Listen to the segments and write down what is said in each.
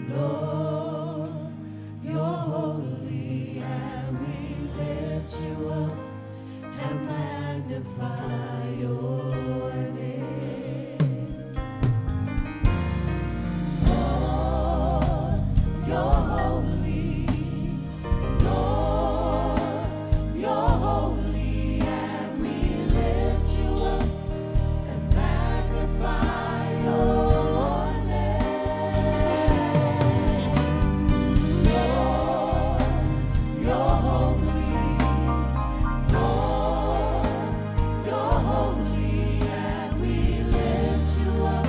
Lord, you're holy, and we lift you up and magnify your name. Lord, you're holy. Lord, you're holy, and we lift you up and magnify your name. Lord, you're holy. Lord, you're holy, and we lift you up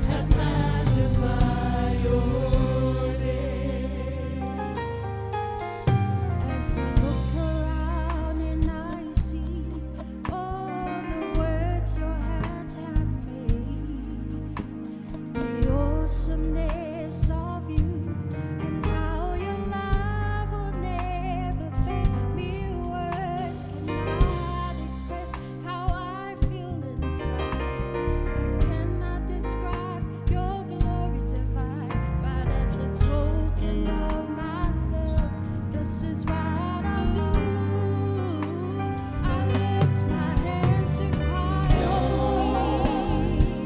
and magnify your name. As I look around and I see all the works your hands have made, the awesomeness of you, and how your love will never fail me. Words cannot express how I feel inside. I cannot describe your glory divine, but as a token of my love, this is what I'll do. I lift my hands and cry, holy.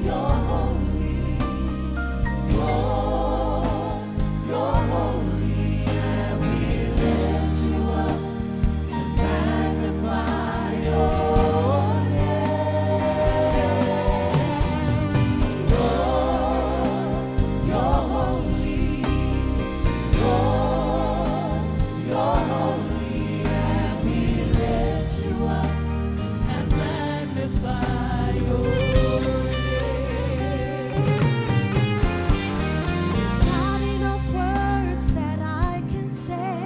You're holy. Lord, you're holy, and we lift you up and magnify your name. Lord, you're holy. Lord, you're holy, and we lift you up and magnify your name. There's not enough words that I can say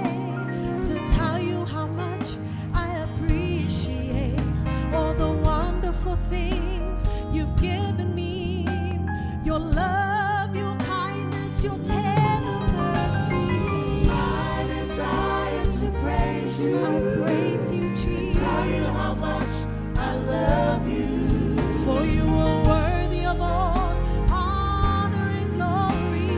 to tell you how much I appreciate all the wonderful things you've given me. Your love, your kindness, your tender mercies. My desire to praise you. I praise you, Jesus. Tell you how much I love you. For you are worthy of all honor and glory,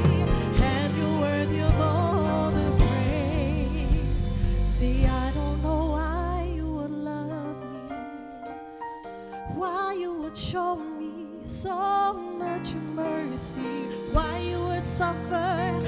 and you're worthy of all the praise. See, I don't know why you would love me, why you would show me so much mercy, why you would suffer